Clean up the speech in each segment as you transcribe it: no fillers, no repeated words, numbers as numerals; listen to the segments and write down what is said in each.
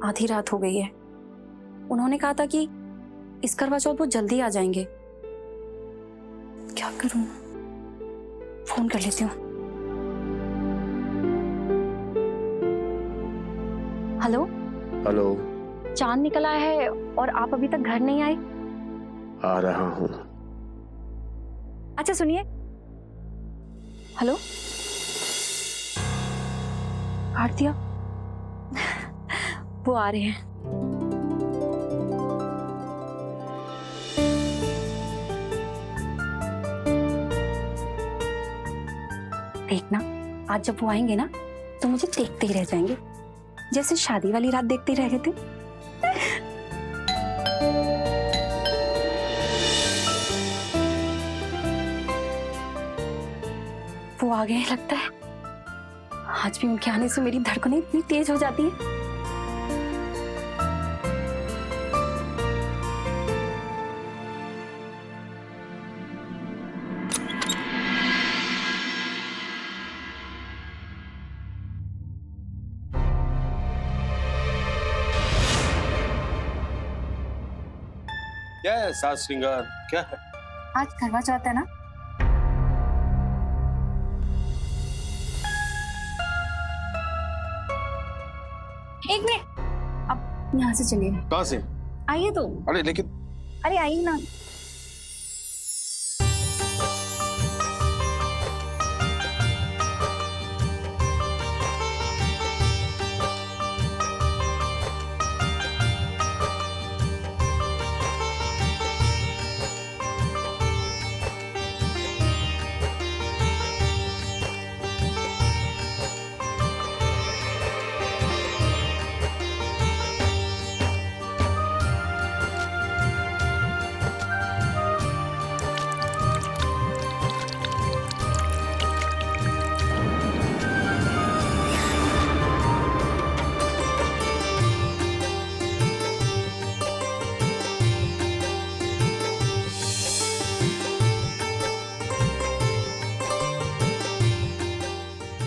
आधी रात हो गई है। उन्होंने कहा था कि इस करवा चौथ वो जल्दी आ जाएंगे। क्या करूं? फोन कर लेती हूँ। Hello hello. चांद निकला है और आप अभी तक घर नहीं आए? आ रहा हूँ। अच्छा सुनिए। हेलो, काट दिया। वो आ रहे हैं। देखना, आज जब वो आएंगे ना तो मुझे देखते ही रह जाएंगे, जैसे शादी वाली रात देखते ही रह गए थे। वो आ गए लगता है। आज भी उनके आने से मेरी धड़कनें इतनी तेज हो जाती है। क्या है सास श्रृंगार, क्या है? आज करवा चौथ है ना? एक मिनट, अब यहाँ से चलिए। कहाँ से? आइए तो। अरे लेकिन अरे आइए ना।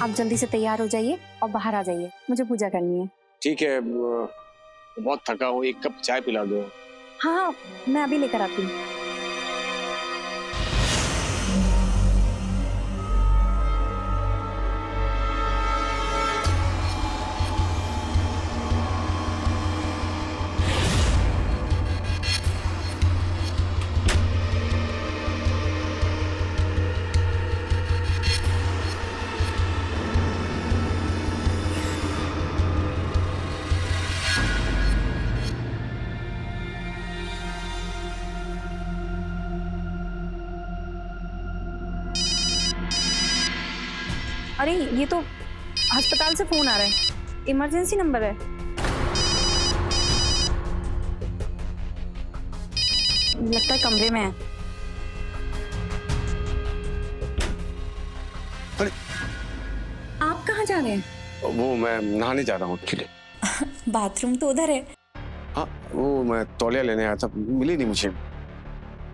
आप जल्दी से तैयार हो जाइए और बाहर आ जाइए, मुझे पूजा करनी है। ठीक है, बहुत थका हूँ, एक कप चाय पिला दो। हाँ हाँ, मैं अभी लेकर आती हूँ। अरे ये तो अस्पताल से फोन आ रहा है, इमरजेंसी नंबर है। लगता है कमरे में है। अरे आप कहाँ जा रहे हैं? वो मैं नहाने जा रहा हूँ एक्चुअली। बाथरूम तो उधर है। हाँ, वो मैं तौलिया लेने आया था, मिली नहीं मुझे।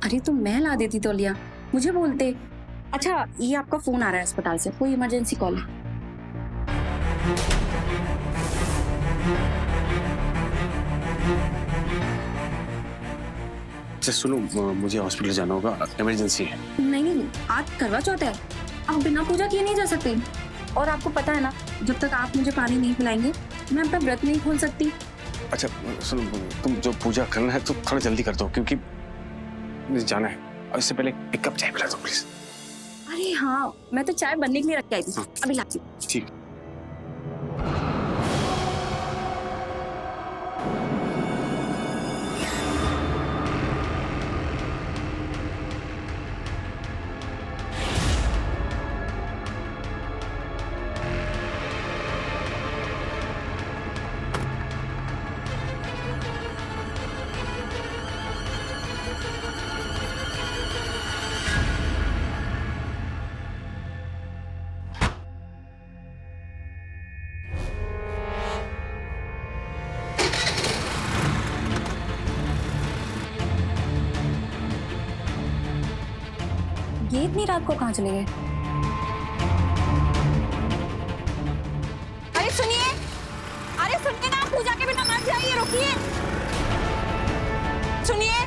अरे तो मैं ला देती तौलिया, मुझे बोलते। अच्छा ये आपका फोन आ रहा है अस्पताल से, कोई इमरजेंसी कॉल है। अच्छा सुनो, मुझे हॉस्पिटल जाना होगा, इमरजेंसी है। नहीं नहीं, आज करवा चौथ है, आप बिना पूजा किए नहीं जा सकते। और आपको पता है ना, जब तक आप मुझे पानी नहीं पिलाएंगे मैं अपना व्रत नहीं खोल सकती। अच्छा सुनो, तुम जो पूजा करना है तो थोड़ा जल्दी कर दो, क्योंकि मुझे जाना है। और इससे पहले एक कप चाय पिला दो प्लीज। अरे हाँ, मैं तो चाय बनने के लिए रख के आई थी, अभी लाती हूँ। ठीक। ये इतनी रात को कहाँ चले गए? अरे सुनिए, अरे सुनिए ना, पूजा के बिना मत जाइए। रुकिए, सुनिए।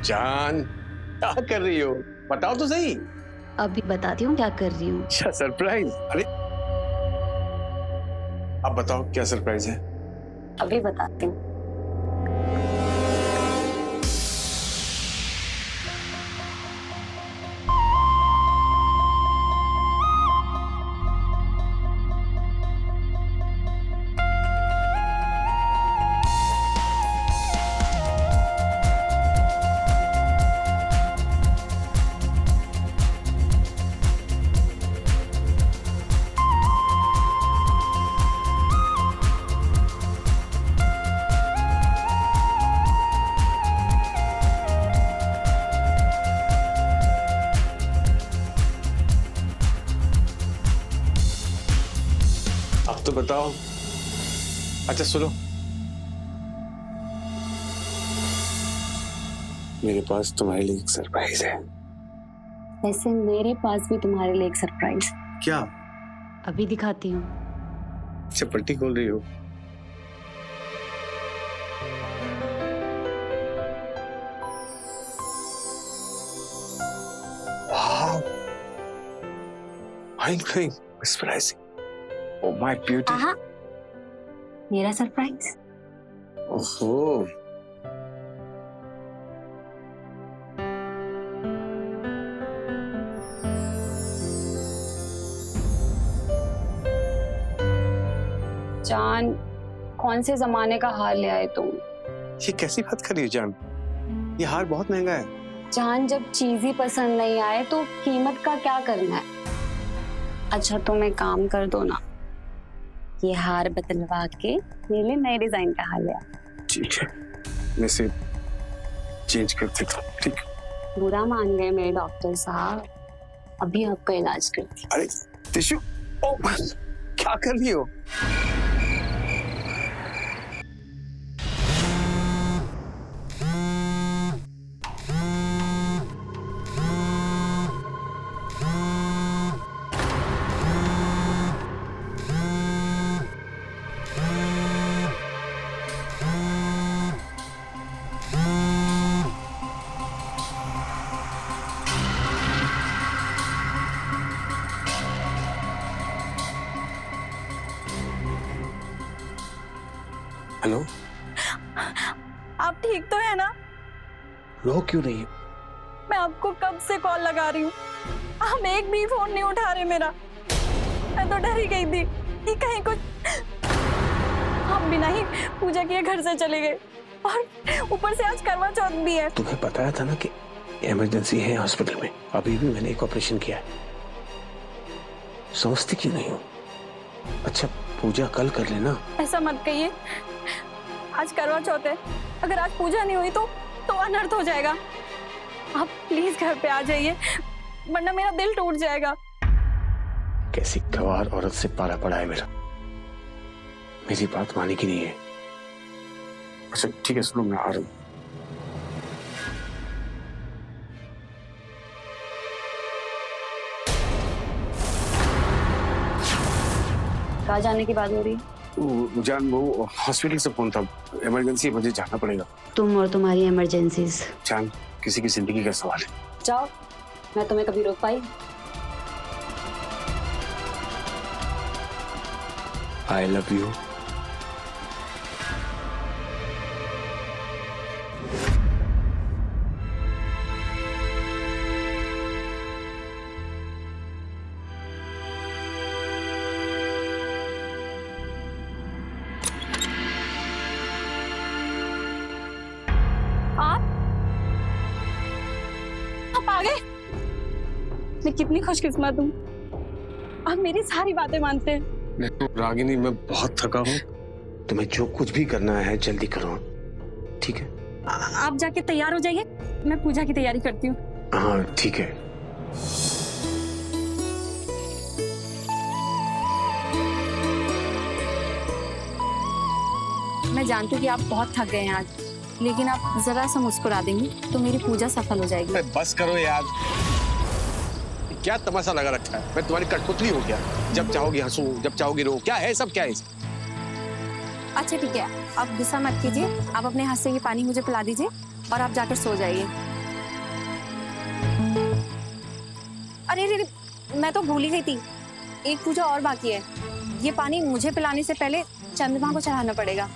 जान, क्या कर रही हो? बताओ तो सही। अभी बताती हूँ क्या कर रही हूँ। क्या सरप्राइज? अरे अब बताओ क्या सरप्राइज है? अभी बताती हूँ। अब तो बताओ। अच्छा सुनो, मेरे पास तुम्हारे लिए एक सरप्राइज है। वैसे मेरे पास भी तुम्हारे लिए एक सरप्राइज। क्या? अभी दिखाती हूँ। अच्छा पट्टी खोल रही हो? वाह, mind-blowing, mesmerizing. Oh my beauty. आहा, मेरा सरप्राइज। ओहो, जान, कौन से जमाने का हार ले आए तुम? ये कैसी बात कर रही हो जान? ये हार बहुत महंगा है। जान, जब चीज ही पसंद नहीं आए तो कीमत का क्या करना है? अच्छा तुम एक काम कर दो ना, ये हार बदलवा के मेरे लिए नए डिजाइन का हार ले आओ। ठीक है, मैं इसे चेंज कर देता हूँ। ठीक है। बुरा मान गए मेरे डॉक्टर साहब, अभी आपका इलाज करती हूँ। अरे टिश्यू, ओ क्या कर रही हो? हेलो, आप ठीक तो है ना? रो क्यों रही हो? मैं आपको कब से कॉल लगा रही हूँ, आप एक भी फोन नहीं उठा रहे मेरा। मैं तो डर ही गई थी कि कहीं कुछ। आप बिना ही पूजा किए घर से चले गए और ऊपर से आज करवा चौथ भी है। तुम्हें बताया था ना कि इमरजेंसी है हॉस्पिटल में। अभी भी मैंने एक ऑपरेशन किया है। समझती क्यों नहीं हो? अच्छा पूजा कल कर लेना। ऐसा मत कहिए, आज करवा चौथ है, अगर आज पूजा नहीं हुई तो अनर्थ हो जाएगा। आप प्लीज घर पे आ जाइए, वरना मेरा दिल टूट जाएगा। कैसी गवार औरत से पाला पड़ा है मेरा। मेरी बात माने की नहीं है। अच्छा ठीक है, सुनो मैं आ रहा हूँ। कहाँ जाने की बात हो रही है? जान वो हॉस्पिटल से फोन था, इमरजेंसी, मुझे जाना पड़ेगा। तुम और तुम्हारी इमरजेंसीज। जान किसी की जिंदगी का सवाल है। जाओ, मैं तुम्हें कभी रोक पाई? I love you. आप आ गए। मैं कितनी खुशकिस्मत हूँ, आप मेरी सारी बातें मानते हैं। रागिनी मैं बहुत थका हूँ, तुम्हें जो कुछ भी करना है जल्दी करो, ठीक है? आप जाके तैयार हो जाइए, मैं पूजा की तैयारी करती हूँ। हाँ ठीक है। मैं जानती हूँ कि आप बहुत थक गए हैं आज, लेकिन आप जरा सा मुस्कुरा देंगी तो मेरी पूजा सफल हो जाएगी। अरे बस करो यार, क्या तमाशा लगा रखा है? मैं तुम्हारी कठपुतली हो गया? जब चाहोगी हंसू, जब चाहोगी रो, क्या है सब, क्या है? अच्छा ठीक है, आप गुस्सा मत कीजिए, आप अपने हाथ से ये पानी मुझे पिला दीजिए और आप जाकर सो जाइए। अरे अरे मैं तो भूल ही गई थी, एक पूजा और बाकी है। ये पानी मुझे पिलाने से पहले चंद्रमा को चढ़ाना पड़ेगा।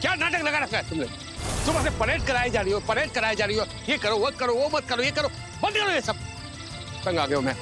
क्या नाटक लगा रखा है तुमने? सुबह से परेड कराई जा रही हो, परेड कराई जा रही हो, ये करो वो करो, वो मत करो, ये करो, बंद करो ये सब। तंग आ गया हूं मैं।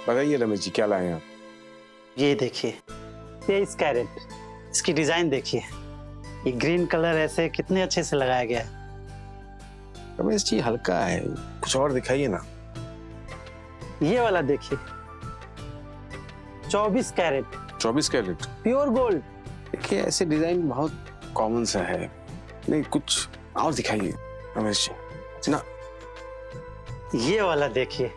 बताइए रमेश जी, क्या लाए हैं आप? ये देखिए, 23 कैरेट, इसकी डिजाइन देखिए, ये ग्रीन कलर ऐसे कितने अच्छे से लगाया गया है। रमेश जी हल्का है, कुछ और दिखाइए ना। ये वाला देखिए, 24 कैरेट 24 कैरेट प्योर गोल्ड। देखिए ऐसे डिजाइन बहुत कॉमन सा है, नहीं कुछ और दिखाइए रमेश जी ना। ये वाला देखिए,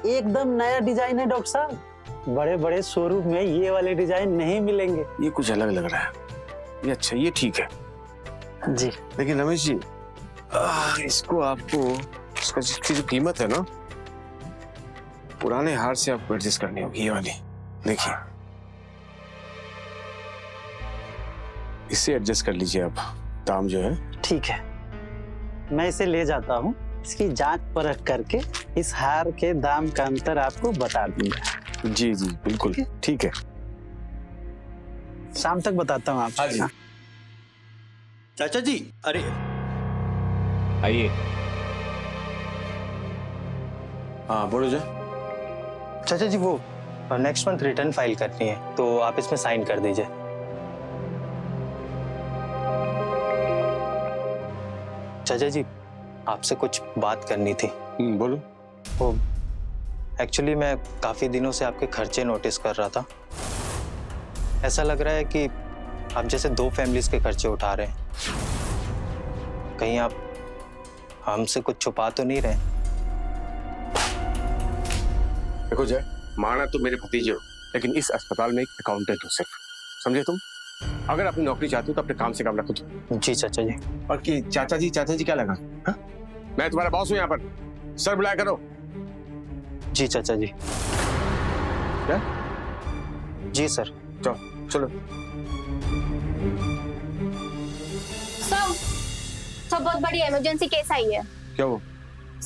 एकदम नया डिजाइन है डॉक्टर साहब, बड़े बड़े शोरूम में ये वाले डिजाइन नहीं मिलेंगे। ये कुछ अलग लग रहा है, ये अच्छा, ये ठीक है जी। लेकिन रमेश जी इसको आपको, इसकी जो कीमत है ना, पुराने हार से आपको एडजस्ट करनी होगी। ये वाली देखिए, इससे एडजस्ट कर लीजिए आप, दाम जो है। ठीक है, मैं इसे ले जाता हूँ, इसकी जांच परख करके इस हार के दाम का अंतर आपको बता दूंगा। जी जी बिल्कुल ठीक है। शाम तक बताता हूँ आपको। हाँ। चाचा जी, अरे आइए। हाँ बोलो जा। चाचा जी, वो नेक्स्ट मंथ रिटर्न फाइल करनी है, तो आप इसमें साइन कर दीजिए। चाचा जी, आपसे कुछ बात करनी थी। बोलो। वो एक्चुअली मैं काफी दिनों से आपके खर्चे नोटिस कर रहा था। ऐसा लग रहा है कि आप जैसे 2 फैमिलीज के खर्चे उठा रहे हैं। कहीं आप हमसे कुछ छुपा तो नहीं रहे? देखो जय, माना तो मेरे भतीजे हो, लेकिन इस अस्पताल में एक अकाउंटेंट हो सिर्फ, समझे तुम? अगर अपनी नौकरी चाहते हो तो अपने काम से काम रखो तुम। जी चाचा जी। और कि चाचा जी क्या लगा? हा? मैं तुम्हारा बॉस हूं यहाँ पर, सर बुलाया करो। जी चाचा जी। क्या? जी सर। चलो चलो। सब बहुत बड़ी इमरजेंसी केस आई है। क्या वो?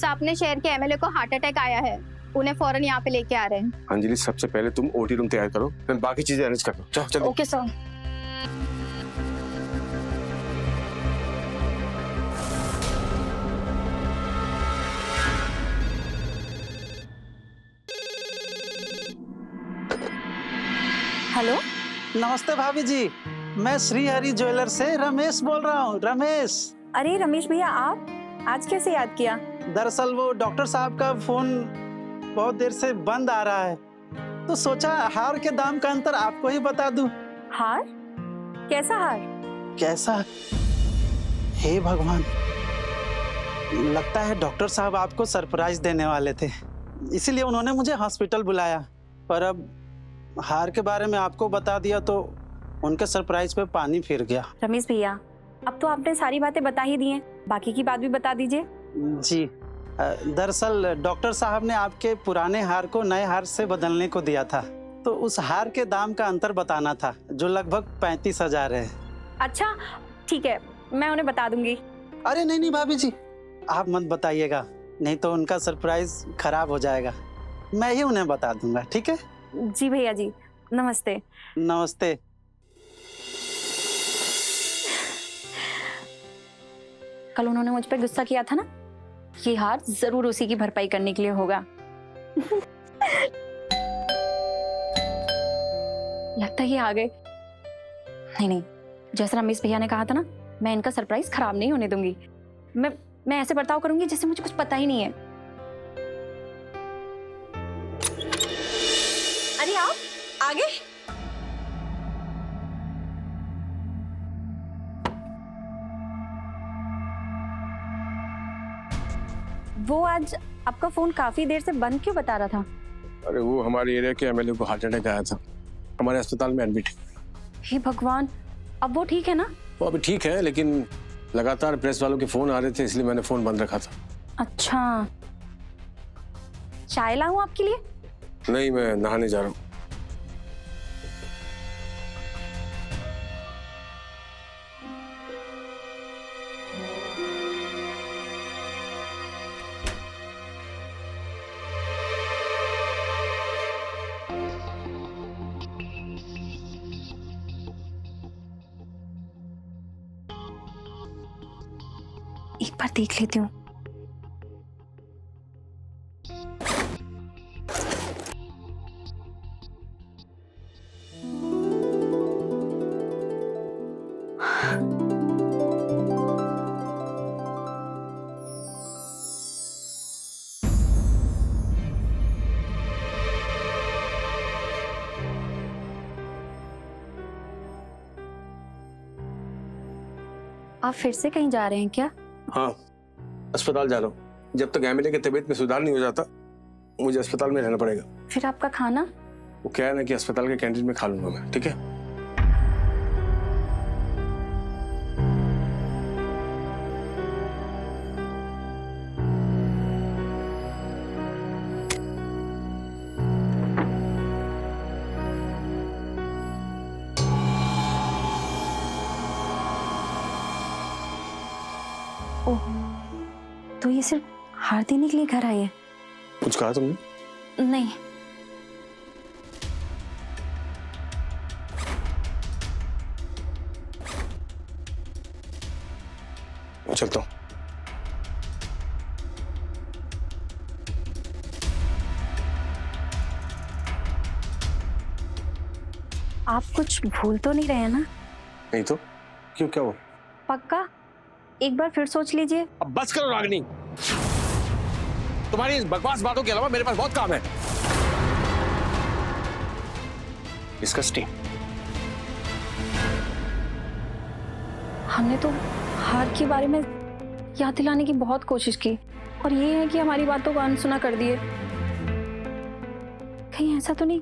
अपने शहर के एमएलए को हार्ट अटैक आया है, उन्हें फौरन यहाँ पे लेके आ रहे हैं। अंजलि सबसे पहले तुम ओटी रूम तैयार करो, फिर बाकी चीजें अरेंज कर दो। चलो चलो। Okay sir. हेलो, नमस्ते भाभी जी, मैं श्री हरि ज्वेलर से रमेश बोल रहा हूँ। रमेश। अरे रमेश भैया, आप आज कैसे याद किया? दरअसल वो डॉक्टर साहब का फोन बहुत देर से बंद आ रहा है, तो सोचा हार के दाम का अंतर आपको ही बता दूं। हार? कैसा हार? कैसा? हे भगवान, लगता है डॉक्टर साहब आपको सरप्राइज देने वाले थे, इसीलिए उन्होंने मुझे हॉस्पिटल बुलाया। पर अब हार के बारे में आपको बता दिया तो उनके सरप्राइज पे पानी फिर गया। रमेश भैया, अब तो आपने सारी बातें बता ही दी हैं, बाकी की बात भी बता दीजिए। जी, दरअसल डॉक्टर साहब ने आपके पुराने हार को नए हार से बदलने को दिया था, तो उस हार के दाम का अंतर बताना था, जो लगभग 35,000 है। अच्छा ठीक है, मैं उन्हें बता दूंगी। अरे नहीं नहीं भाभी जी, आप मत बताइएगा, नहीं तो उनका सरप्राइज खराब हो जाएगा। मैं ही उन्हें बता दूंगा, ठीक है? जी भैया जी, नमस्ते। नमस्ते। कल उन्होंने मुझ पर गुस्सा किया था ना, ये हार जरूर उसी की भरपाई करने के लिए होगा। लगता है ये आ गए। नहीं नहीं, जैसा रमेश भैया ने कहा था ना, मैं इनका सरप्राइज खराब नहीं होने दूंगी। मैं ऐसे बर्ताव करूंगी जैसे मुझे कुछ पता ही नहीं है। अरे आप आगे। वो आज आपका फोन काफी देर से बंद क्यों बता रहा था? अरे वो हमारे एरिया के एमएलए को हार्ट अटैक आया था, हमारे अस्पताल में एडमिट। हे भगवान, अब वो ठीक है ना? वो अभी ठीक है, लेकिन लगातार प्रेस वालों के फोन आ रहे थे, इसलिए मैंने फोन बंद रखा था। अच्छा, चाय लाऊं आपके लिए? नहीं, मैं नहाने जा रहा हूँ। एक बार देख लेती हूँ। आप फिर से कहीं जा रहे हैं क्या? हाँ, अस्पताल जा रहा हूँ। जब तक एमएलए की तबीयत में सुधार नहीं हो जाता, मुझे अस्पताल में रहना पड़ेगा। फिर आपका खाना? वो क्या है ना कि अस्पताल के कैंटीन में खा लूंगा मैं, ठीक है? ओह, तो ये सिर्फ हार देने के लिए घर आए हैं? कुछ कहा तुमने? नहीं। चलता हूँ। आप कुछ भूल तो नहीं रहे हैं ना? नहीं तो क्यों, क्या हुआ? पक्का? एक बार फिर सोच लीजिए। अब बस करो रागिनी, तुम्हारी इस बकवास बातों के अलावा मेरे पास बहुत काम है। डिस्कस्टिंग। हमने तो हार के बारे में याद दिलाने की बहुत कोशिश की, और ये है कि हमारी बातों को अनसुना कर दिए। कहीं ऐसा तो नहीं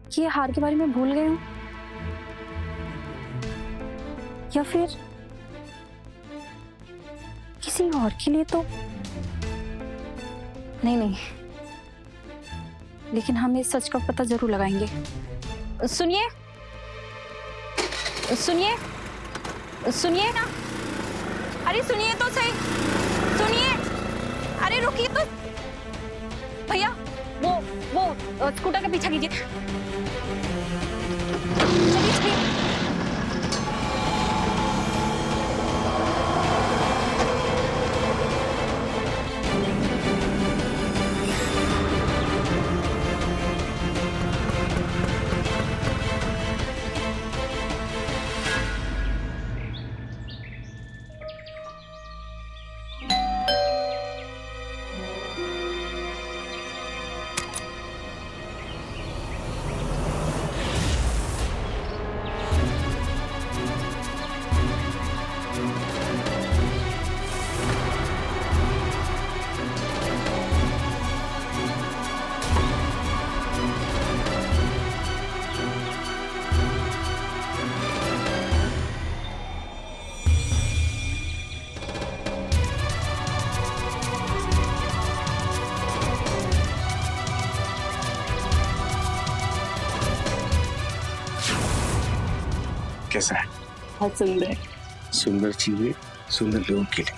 कि ये हार के बारे में भूल गए हो, या फिर किसी और के लिए तो नहीं, लेकिन हम इस सच का पता जरूर लगाएंगे। सुनिए सुनिए सुनिए ना, अरे सुनिए तो सही, सुनिए, अरे रुकिए तो भैया, वो स्कूटर का पीछा कीजिए। चलिए चलिए। कैसा है? बहुत सुंदर। सुंदर चीजें सुंदर लोगों के लिए।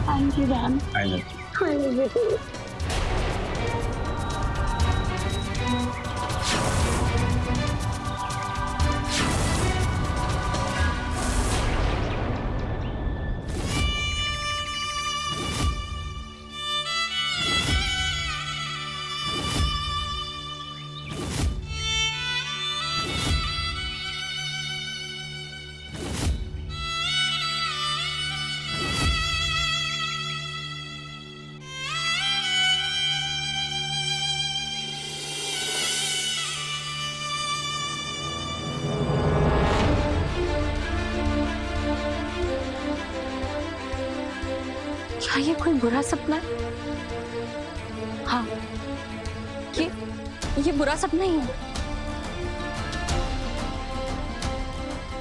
थैंक यू जान। I love you. कोई बुरा सपना है? हाँ, ये बुरा सपना ही है।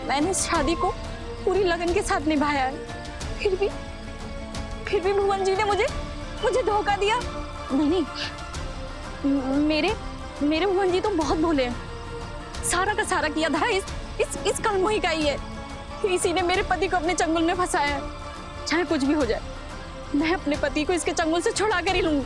मैंने इस शादी को पूरी लगन के साथ निभाया है, फिर भी भुवन जी ने मुझे धोखा दिया। नहीं, मेरे भुवन जी तो बहुत भोले हैं। सारा का सारा किया था इस कलमोही का ही है। इसी ने मेरे पति को अपने चंगुल में फंसाया है। चाहे कुछ भी हो जाए, मैं अपने पति को इसके चंगुल से छुड़ा कर ही लूंगी।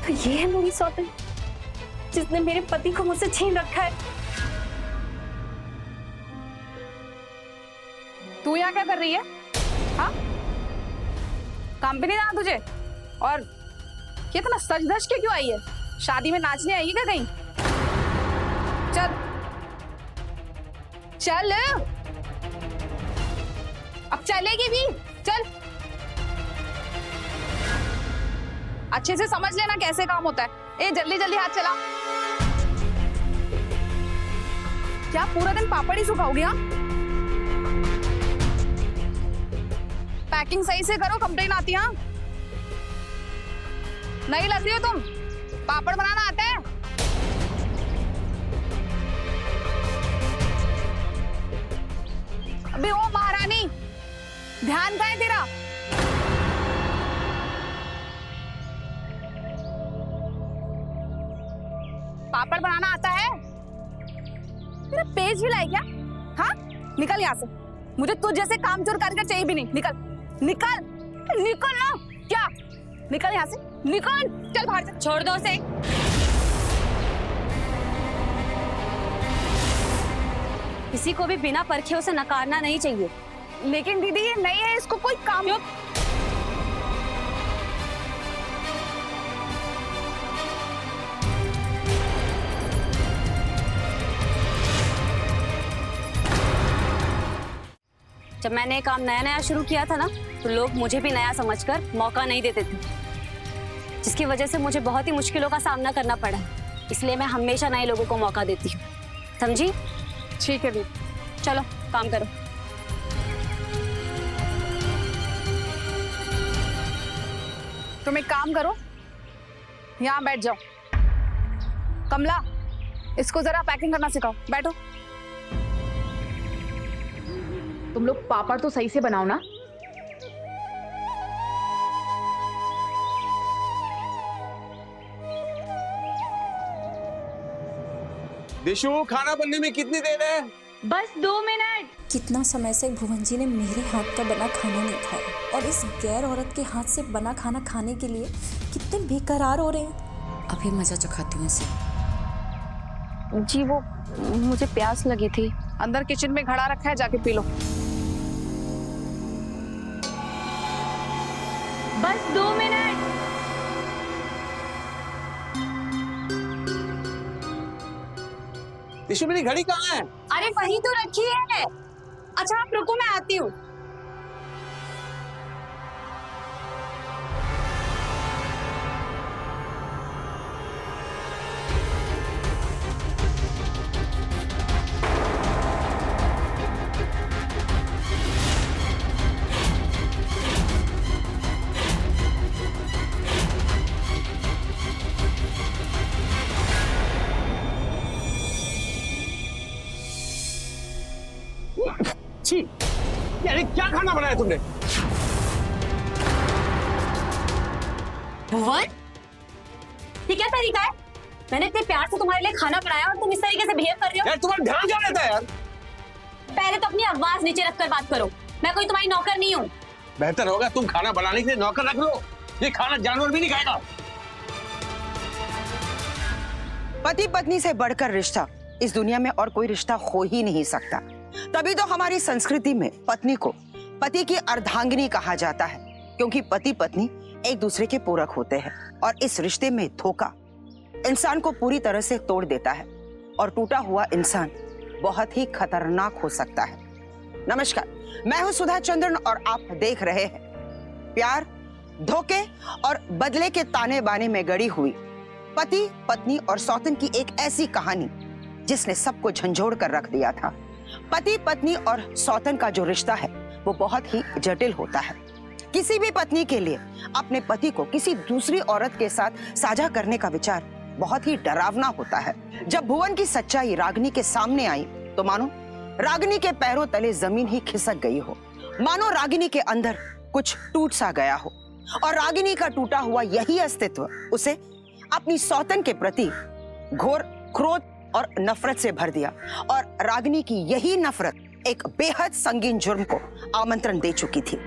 तो ये है मेरी सौतन, जिसने मेरे पति को मुझसे छीन रखा है। तू यहाँ क्या कर रही है? हाँ, काम पे नहीं जाना तुझे? और ये इतना सज धज के क्यों आई है? शादी में नाचने आई है क्या कहीं? चल चल, अब चलेगी भी, चल। अच्छे से समझ लेना कैसे काम होता है। ए जल्दी जल्दी हाथ चला। क्या पूरा दिन पापड़ ही सुखाओगे? हाँ, पैकिंग सही से करो, कंप्लेन आती है। हाँ, नहीं लग रही हो तुम। पापड़ बनाना आता है? अबे ओ महारानी, ध्यान कहाँ है तेरा? पापड़ बनाना आता है? तेरा पेज हिला है क्या? हाँ, निकल यहाँ से। मुझे तुझ जैसे कामचोर कार्यकर चाहिए भी नहीं। निकल निकल निकल ना। क्या? निकल यहाँ से, निकल। चल बाहर से। छोड़ दो उसे। किसी को भी बिना परखे उसे नकारना नहीं चाहिए। लेकिन दीदी ये नहीं है, इसको कोई काम। जब मैंने ये काम नया नया शुरू किया था ना, तो लोग मुझे भी नया समझकर मौका नहीं देते थे, जिसकी वजह से मुझे बहुत ही मुश्किलों का सामना करना पड़ा। इसलिए मैं हमेशा नए लोगों को मौका देती हूँ, समझी? ठीक है दीदी, चलो काम करो। तुम एक काम करो, यहाँ बैठ जाओ। कमला, इसको जरा पैकिंग करना सिखाओ। बैठो। तुम लोग पापड़ तो सही से बनाओ ना। दिशु, खाना बनने में कितनी देर है? बस 2 मिनट। कितना समय से भुवन जी ने मेरे हाथ का बना खाना नहीं खाया, और इस गैर औरत के हाथ से बना खाना खाने के लिए कितने बेकरार हो रहे हैं। अभी मजा चखाती हूँ इसे। जी वो मुझे प्यास लगी थी। अंदर किचन में घड़ा रखा है, जाके पी लो। बस 2 मिनट। दिशु, मेरी घड़ी कहाँ है? अरे वही तो रखी है। अच्छा आप रुको, मैं आती हूँ। छी, यार क्या खाना बनाया तुमने? भुवन, ये क्या तरीका है? मैंने इतने प्यार से तुम्हारे लिए खाना बनाया और तुम इस तरीके से बिहेव कर रहे हो। यार तुम्हारा ध्यान क्या रहता है यार? पहले तो अपनी आवाज नीचे रखकर बात करो। मैं कोई तुम्हारी नौकर नहीं हूँ। बेहतर होगा तुम खाना बनाने के लिए नौकर रख लो। ये खाना जानवर भी नहीं खाएगा। पति पत्नी से बढ़कर रिश्ता इस दुनिया में और कोई रिश्ता हो ही नहीं सकता। तभी तो हमारी संस्कृति में पत्नी को पति की अर्धांगिनी कहा जाता है, क्योंकि पति पत्नी एक दूसरे के पूरक होते हैं और इस रिश्ते में धोखा इंसान को पूरी तरह से तोड़ देता है और टूटा हुआ इंसान बहुत ही खतरनाक हो सकता है। नमस्कार, मैं हूं सुधा चंद्रन और आप देख रहे हैं प्यार, धोखे और बदले के ताने बाने में गढ़ी हुई पति पत्नी और सौतन की एक ऐसी कहानी जिसने सबको झंझोड़ कर रख दिया था। पति पत्नी और सौतन का जो रिश्ता है वो बहुत ही जटिल होता है। किसी भी पत्नी के लिए अपने पति को किसी दूसरी औरत के साथ साझा करने का विचार बहुत ही डरावना होता है। जब भुवन की सच्चाई रागिनी के सामने आई तो मानो रागिनी के पैरों तले जमीन ही खिसक गई हो, मानो रागिनी के अंदर कुछ टूट सा गया हो और रागिनी का टूटा हुआ यही अस्तित्व उसे अपनी सौतन के प्रति घोर क्रोध और नफरत से भर दिया और रागिनी की यही नफरत एक बेहद संगीन जुर्म को आमंत्रण दे चुकी थी।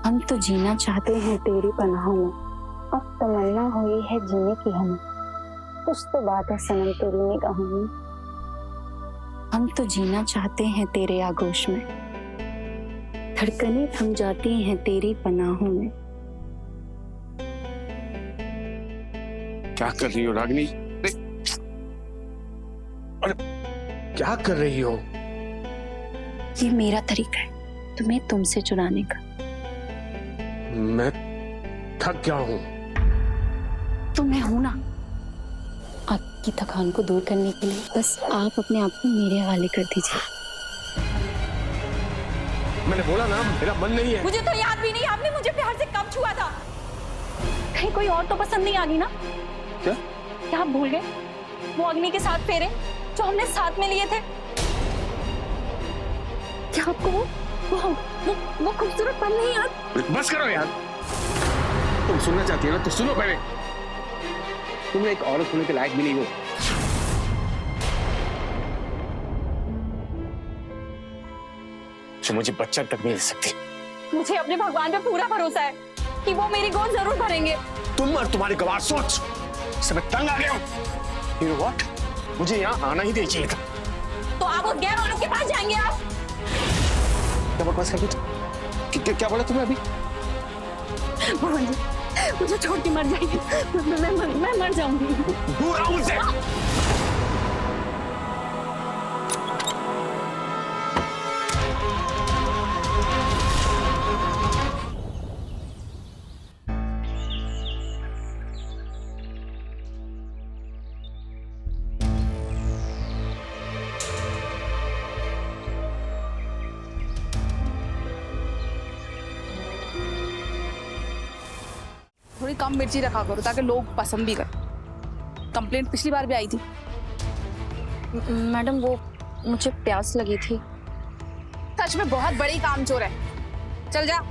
हम तो जीना चाहते हैं तेरी पनाहों में, अब तमन्ना हुई है जीने की हमें, कुछ तो बात है सनम तेरी निगाहों में। हम तो जीना चाहते हैं तेरे आगोश में, धड़कनें थम जाती हैं तेरी पनाहों में। क्या कर रही हो रागिनी? अरे क्या कर रही हो? ये मेरा तरीका है तुम्हें तुमसे चुराने का। मैं थक गया हूं। तो मैं हूं ना आपकी थकान को दूर करने के लिए। बस आप अपने आप को मेरे हवाले कर दीजिए। मैंने बोला ना मेरा मन नहीं है। मुझे तो याद भी नहीं आपने मुझे प्यार से कब छुआ था। कहीं कोई और तो पसंद नहीं आ गई ना? क्या आप भूल गए वो अग्नि के साथ फेरे जो हमने साथ में लिए थे? क्या आपको वो खूबसूरत पल नहीं याद? बस करो यार, तुम सुनना चाहती हो ना तो सुनो पहले। तुम एक औरत होने के लायक भी नहीं हो। जो मुझे बच्चा तक नहीं दे सकती। मुझे अपने भगवान पे पूरा भरोसा है कि वो मेरी गोद जरूर भरेंगे। तुम और तुम्हारी गवार सोच से मैं तंग आ गया हूं। You know what? मुझे यहाँ आना ही नहीं चाहिए था। तो आप उस गैर औरत के पास जाएंगे? आप क्या बकवास कर रही थी? क्या बोला तुमने अभी? भगवान जी मुझे छोड़ के मर जाएंगे। मैं मर जाऊंगी। दूर रहो मुझसे। थोड़ी कम मिर्ची रखा करो ताकि लोग पसंद भी करें। कंप्लेंट पिछली बार भी आई थी। मैडम वो मुझे प्यास लगी थी। सच में बहुत बड़ी कामचोर है। चल जा।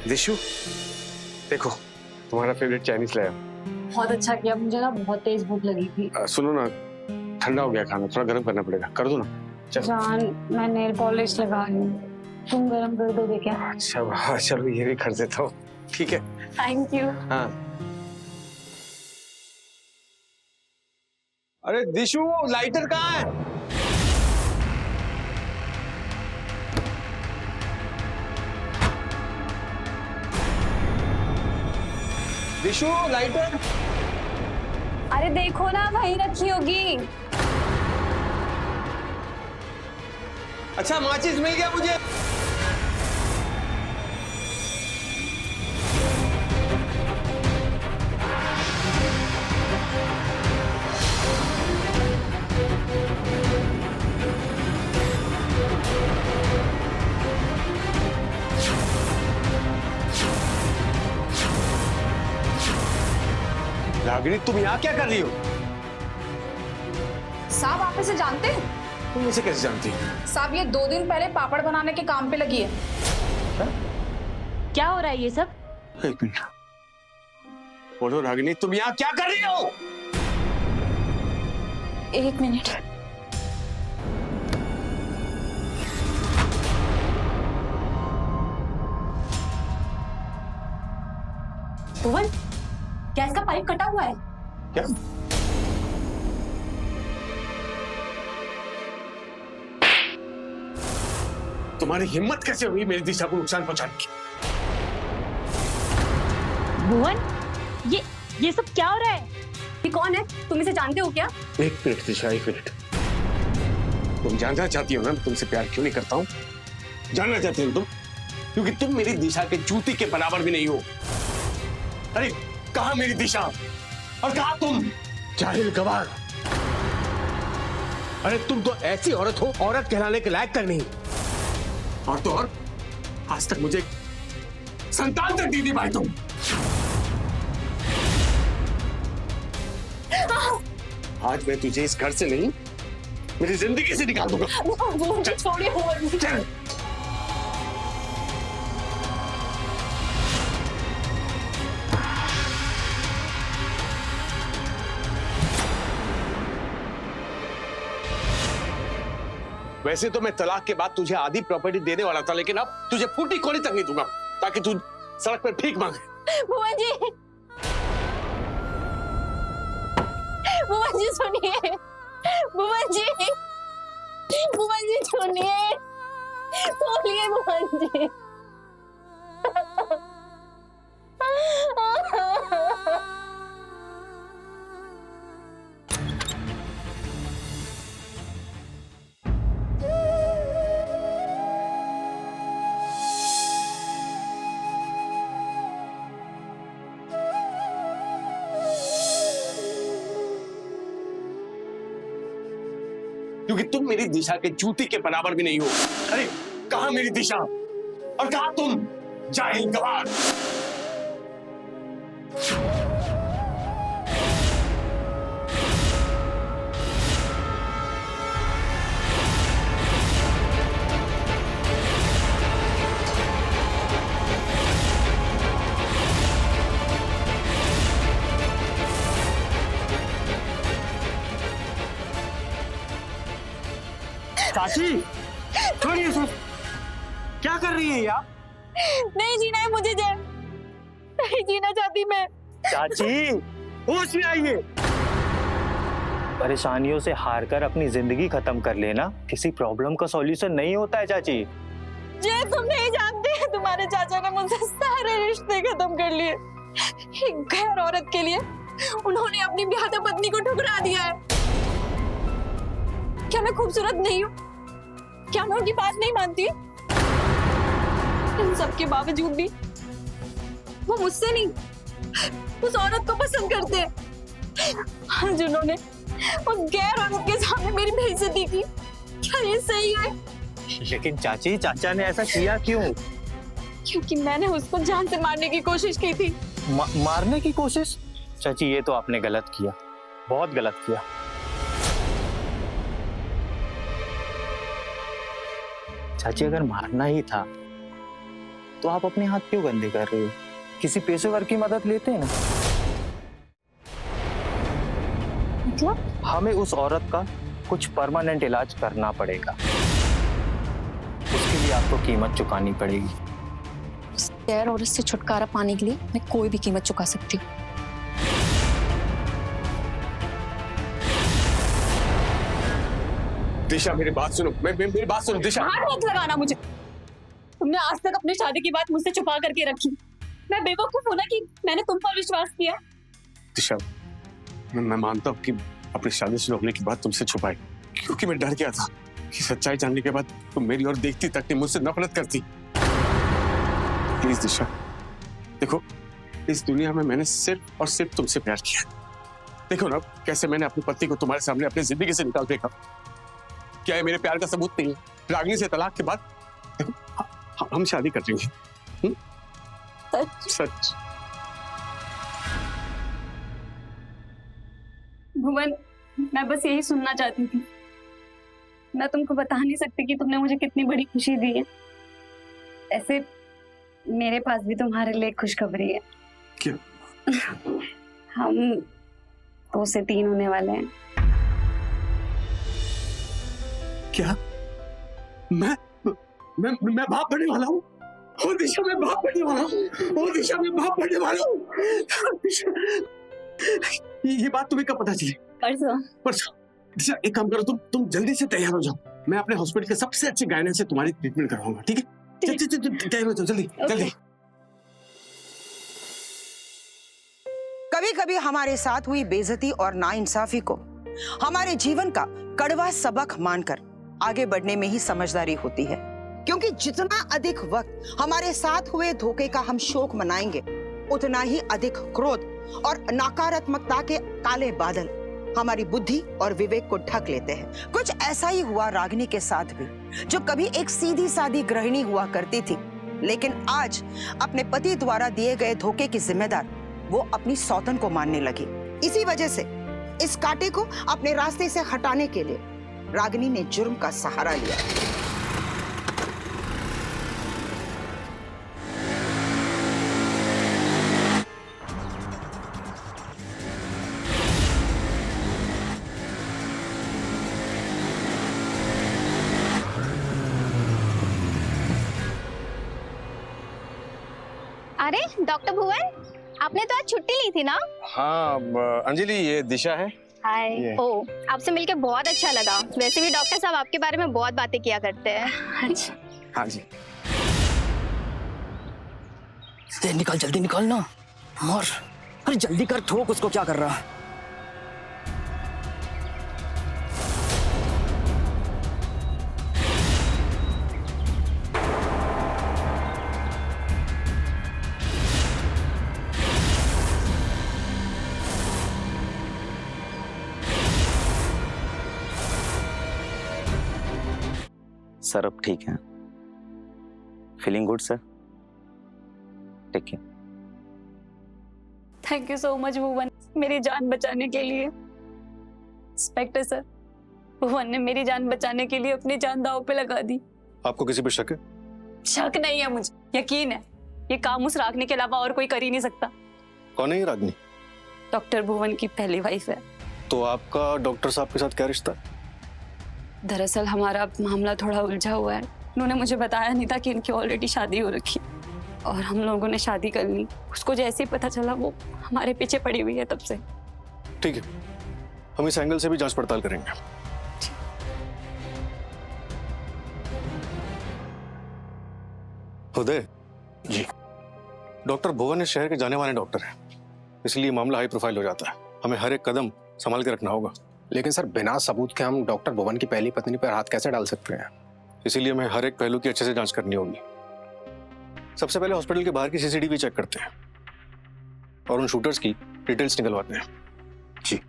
दिशु, देखो तुम्हारा फेवरेट चाइनीज लाया। बहुत अच्छा किया, मुझे ना बहुत तेज भूख लगी थी। सुनो ना, ठंडा हो गया खाना, थोड़ा गर्म करना पड़ेगा, कर दो ना। चल। जान, मैं नेल पॉलिश लगा रही हूँ, तुम गरम कर दोगे क्या? अच्छा हाँ, चलो ये भी कर देता हूँ, ठीक है। Thank you. हाँ। अरे दिशु, लाइटर कहाँ है? दिशु, लाइटर। अरे देखो ना, वहीं रखी होगी। अच्छा, माचिस मिल गया मुझे। रागिनी, तुम यहाँ क्या कर रही हो? साहब आप इसे जानते हैं? तुम इसे कैसे जानती हो? साहब ये 2 दिन पहले पापड़ बनाने के काम पे लगी है। क्या हो रहा है ये सब? एक मिनट, बोलो रागिनी, तुम यहाँ क्या कर रही हो? 1 मिनट। भुवन, गैस का पाइप कटा हुआ है। क्या? तुम्हारी हिम्मत कैसे हुई मेरी दिशा को नुकसान पहुंचाने की? भुवन, ये सब क्या हो रहा है? ये कौन है? तुम इसे जानते हो क्या? एक मिनट दिशा, एक मिनट। तुम जानना चाहती हो ना मैं तुमसे प्यार क्यों नहीं करता हूँ? जानना चाहती हो तुम? क्योंकि तुम मेरी दिशा के जूती के बराबर भी नहीं हो। अरे कहाँ मेरी दिशा और कहाँ तुम? जाहिल गवार। अरे तुम तो ऐसी औरत हो, औरत कहलाने के लायक तक नहीं। और तो और आज तक मुझे संतान तक दी थी भाई तुम। आज मैं तुझे इस घर से नहीं, मेरी जिंदगी से निकाल दूंगा। छोड़िए। चल। वैसे तो मैं तलाक के बाद तुझे आधी प्रॉपर्टी देने वाला था, लेकिन अब तुझे फूटी कोड़ी तक नहीं दूंगा ताकि तू सड़क पर भीख मांगे। भुवन जी, भुवन जी सुनिए, भुवन जी सुनिए, बोलिए भुवन जी। क्योंकि तुम मेरी दिशा के जूती के बराबर भी नहीं हो। अरे कहाँ मेरी दिशा और कहाँ तुम, जाहिल गवार। चाची, छोड़िए सब। क्या कर रही है ये आप? नहीं जीना है मुझे जैन, नहीं जीना चाहती मैं। चाची, होश में आइए। परेशानियों से हार कर अपनी जिंदगी खत्म कर लेना किसी प्रॉब्लम का सॉल्यूशन नहीं होता है चाची। जय तुम नहीं जानते, तुम्हारे चाचा ने मुझसे सारे रिश्ते खत्म कर लिए। एक गैर औरत के लिए उन्होंने अपनी ब्याहता पत्नी को ठुकरा दिया है। क्या मैं खूबसूरत नहीं हूँ? क्या मैं उनकी बात नहीं मानती? इन सब के बावजूद भी वो मुझसे नहीं, उस औरत को पसंद करते हैं जिन्होंने उस गैर औरत के सामने मेरी बेइज्जती की। क्या ये सही है? लेकिन चाची, चाचा ने ऐसा किया क्यों? क्योंकि मैंने उसको जान से मारने की कोशिश की थी। मारने की कोशिश? चाची ये तो आपने गलत किया, बहुत गलत किया। चाची अगर मारना ही था तो आप अपने हाथ क्यों गंदे कर रहे हो? किसी पेशेवर की मदद लेते हैं ना। मतलब हमें उस औरत का कुछ परमानेंट इलाज करना पड़ेगा, उसके लिए आपको कीमत चुकानी पड़ेगी। इस गैर औरत से छुटकारा पाने के लिए मैं कोई भी कीमत चुका सकती हूँ। दिशा मेरी बात सुनो, मेरी बात सुनो दिशा। हाथ मत लगाना मुझे। तुमने आज तक अपनी शादी की बात मुझसे छुपा करके रखी। मैं बेवकूफ हूं ना कि मैंने तुम पर विश्वास किया। दिशा, मैं मानता हूँ कि अपनी शादी से रोकने की बात तुमसे छुपाई, क्योंकि मैं डर गया था कि सच्चाई जानने के बाद तुम मेरी ओर देखती तक नहीं, मुझसे नफरत करती। प्लीज दिशा, देखो इस दुनिया में मैंने सिर्फ और सिर्फ तुमसे प्यार किया। देखो ना कैसे मैंने अपनी पत्नी को तुम्हारे सामने अपनी जिंदगी से निकाल फेंका। क्या ये मेरे प्यार का सबूत नहीं है? रागिनी से तलाक के बाद देखो हम शादी कर रही हैं। सच। भुवन, मैं बस यही सुनना चाहती थी। मैं तुमको बता नहीं सकती कि तुमने मुझे कितनी बड़ी खुशी दी है। ऐसे मेरे पास भी तुम्हारे लिए खुशखबरी है। क्या? हम 2 से 3 होने वाले हैं। क्या? मैं बाप बनने वाला हूँ। ओ दिशा, मैं बाप बनने वाला हूँ। ओ दिशा, मैं बाप बनने वाला हूँ। ये बात तुम्हें कब पता चली? परसों। दिशा एक काम करो, तुम जल्दी से तैयार हो जाओ। मैं अपने हॉस्पिटल के सबसे अच्छे गायनेक से तुम्हारी ट्रीटमेंट करवाऊंगा, ठीक है? तैयार हो जाओ, जल्दी जल्दी। कभी कभी हमारे साथ हुई बेइज्जती और नाइंसाफी को हमारे जीवन का कड़वा सबक मानकर आगे बढ़ने में ही समझदारी होती है, क्योंकि जितना अधिक वक्त हमारे साथ हुए धोखे का हम शोक मनाएंगे, उतना ही अधिक क्रोध और नकारात्मकता के काले बादल हमारी बुद्धि और विवेक को ढक लेते हैं। कुछ ऐसा ही हुआ रागिनी के साथ भी, जो कभी एक सीधी सादी गृहिणी हुआ करती थी, लेकिन आज अपने पति द्वारा दिए गए धोखे की जिम्मेदार वो अपनी सौतन को मानने लगी। इसी वजह से इस कांटे को अपने रास्ते से हटाने के लिए रागिनी ने जुर्म का सहारा लिया। अरे डॉक्टर भुवन, आपने तो आज छुट्टी ली थी ना? हाँ अंजलि, ये दिशा है। हाय। ओ, आपसे मिलके बहुत अच्छा लगा। वैसे भी डॉक्टर साहब आपके बारे में बहुत बातें किया करते हैं। हाँ जी। निकल, जल्दी निकल ना। और अरे जल्दी कर, ठोक उसको। क्या कर रहा है? सर अब ठीक है? Feeling good sir? ठीक है। थैंक यू सो मच भुवन, मेरी जान बचाने के लिए। इंस्पेक्टर सर, भुवन ने मेरी जान बचाने के लिए अपनी जान दांव पे लगा दी। आपको किसी पे शक है? शक नहीं है, मुझे यकीन है। ये काम उस रागनी के अलावा और कोई कर ही नहीं सकता। कौन है ये रागनी? डॉक्टर भुवन की पहली वाइफ है। तो आपका डॉक्टर साहब के साथ क्या रिश्ता है? दरअसल हमारा मामला थोड़ा उलझा हुआ है। उन्होंने मुझे बताया नहीं था कि इनकी ऑलरेडी शादी हो रखी और हम लोगों ने शादी कर ली। उसको जैसे ही पता चला वो हमारे पीछे पड़ी हुई है तब से। ठीक है, हम इस एंगल से भी जांच पड़ताल करेंगे। उदय जी। डॉक्टर भुवन इस शहर के जाने माने डॉक्टर है, इसलिए मामला हाई प्रोफाइल हो जाता है। हमें हर एक कदम संभाल के रखना होगा। लेकिन सर, बिना सबूत के हम डॉक्टर भुवन की पहली पत्नी पर हाथ कैसे डाल सकते हैं? इसीलिए हमें हर एक पहलू की अच्छे से जांच करनी होगी। सबसे पहले हॉस्पिटल के बाहर की सीसीटीवी चेक करते हैं और उन शूटर्स की डिटेल्स निकलवाते हैं। जी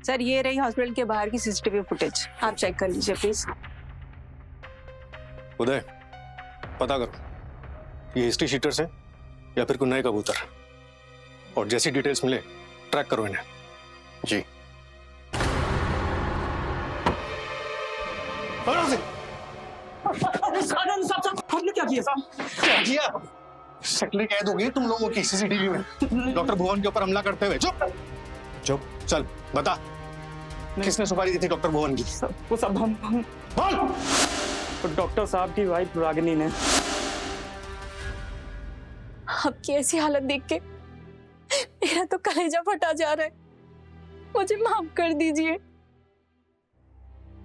सर, ये रही हॉस्पिटल के बाहर की सीसीटीवी फुटेज, आप चेक कर लीजिए प्लीज। उदय, पता करो ये हिस्ट्री शीटर्स हैं या फिर कोई नए कबूतर, और जैसी डिटेल्स मिले ट्रैक करो इन्हें। जी। आपने क्या किया साहब? क्या किया? शक्लें कैद हो गई तुम लोगों की सीसीटीवी में डॉक्टर भुवन के ऊपर हमला करते हुए। चुप चुप, चल बता किसने सुपारी दी थी डॉक्टर भुवन की? वो सब हम बोल। तो डॉक्टर साहब की वाइफ रागिनी ने। आपकी ऐसी हालत देख के मेरा तो कलेजा फटा जा रहा है, मुझे माफ कर दीजिए।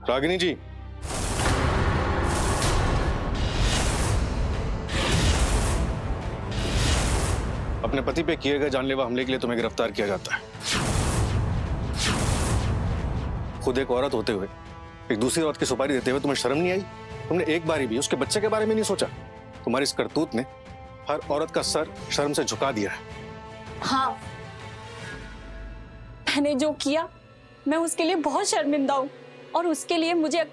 रागिनी जी, अपने पति पे किए गए जानलेवा हमले के लिए तुम्हें गिरफ्तार किया जाता है। खुद एक औरत होते हुए एक दूसरी औरत की सुपारी देते हुए तुम्हें शर्म नहीं आई? तुमने एक बारी भी उसके बच्चे के बारे में नहीं सोचा? तुम्हारी इस करतूत ने हर औरत का सर शर्म से झुका दिया है। हाँ, मैंने जो किया मैं उसके लिए बहुत शर्मिंदा हूँ और उसके लिए मुझे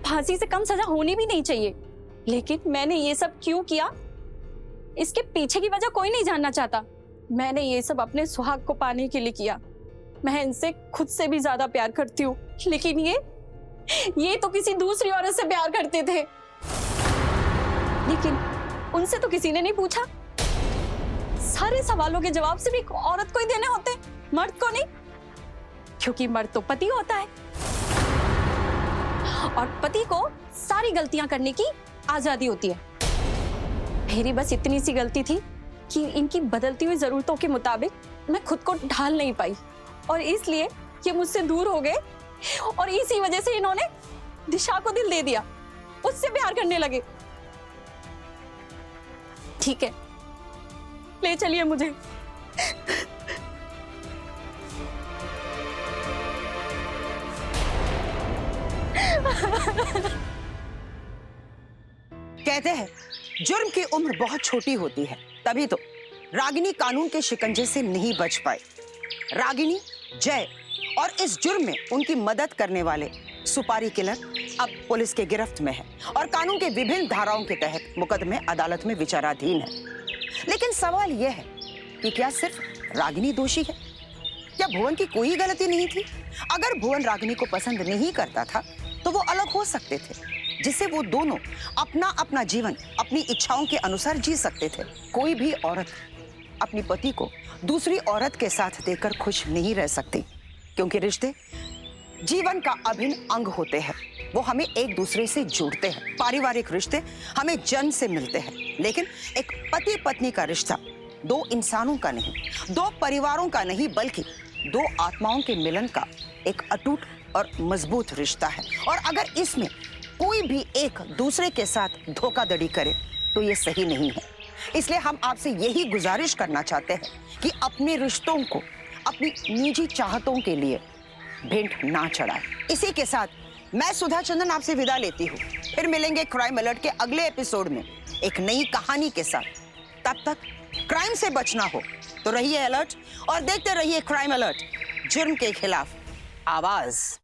फांसी से कम सजा होनी भी नहीं चाहिए। लेकिन मैंने ये सब क्यों किया, इसके पीछे की वजह कोई नहीं जानना चाहता। मैंने ये सब अपने सुहाग को पाने के लिए किया। मैं इनसे खुद से भी ज्यादा प्यार करती हूँ, लेकिन ये तो किसी दूसरी औरत से प्यार करते थे। लेकिन उनसे तो किसी ने नहीं पूछा। सारे सवालों के जवाब सिर्फ एक औरत को ही देने होते, मर्द को नहीं, क्योंकि मर्द तो पति होता है और पति को सारी गलतियां करने की आजादी होती है। मेरी बस इतनी सी गलती थी कि इनकी बदलती हुई जरूरतों के मुताबिक मैं खुद को ढाल नहीं पाई और इसलिए ये मुझसे दूर हो गए और इसी वजह से इन्होंने दिशा को दिल दे दिया, उससे प्यार करने लगे। ठीक है, ले चलिए मुझे। कहते हैं जुर्म की उम्र बहुत छोटी होती है, तभी तो रागिनी कानून के शिकंजे से नहीं बच पाई। रागिनी, जय और इस जुर्म में उनकी मदद करने वाले सुपारी किलर अब पुलिस के गिरफ्त में है और कानून के विभिन्न धाराओं के तहत मुकदमे अदालत में विचाराधीन है। लेकिन सवाल यह है कि क्या सिर्फ रागिनी दोषी है? क्या भुवन की कोई गलती नहीं थी? अगर भुवन रागिनी को पसंद नहीं करता था तो वो अलग हो सकते थे, जिससे वो दोनों अपना अपना जीवन अपनी इच्छाओं के अनुसार जी सकते थे। कोई भी औरत अपनी पति को दूसरी औरत के साथ देखकर खुश नहीं रह सकती, क्योंकि रिश्ते जीवन का अभिन्न अंग होते हैं। वो हमें एक दूसरे से जोड़ते हैं। पारिवारिक रिश्ते हमें जन्म से मिलते हैं, लेकिन एक पति पत्नी का रिश्ता दो इंसानों का नहीं, दो परिवारों का नहीं, बल्कि दो आत्माओं के मिलन का एक अटूट और मजबूत रिश्ता है। और अगर इसमें कोई भी एक दूसरे के साथ धोखाधड़ी करे तो ये सही नहीं है। इसलिए हम आपसे यही गुजारिश करना चाहते हैं कि अपने रिश्तों को अपनी निजी चाहतों के लिए भेंट ना चढ़ाएं। इसी के साथ मैं सुधा चंदन आपसे विदा लेती हूँ। फिर मिलेंगे क्राइम अलर्ट के अगले एपिसोड में एक नई कहानी के साथ। तब तक क्राइम से बचना हो तो रहिए अलर्ट और देखते रहिए क्राइम अलर्ट, जुर्म के खिलाफ आवाज।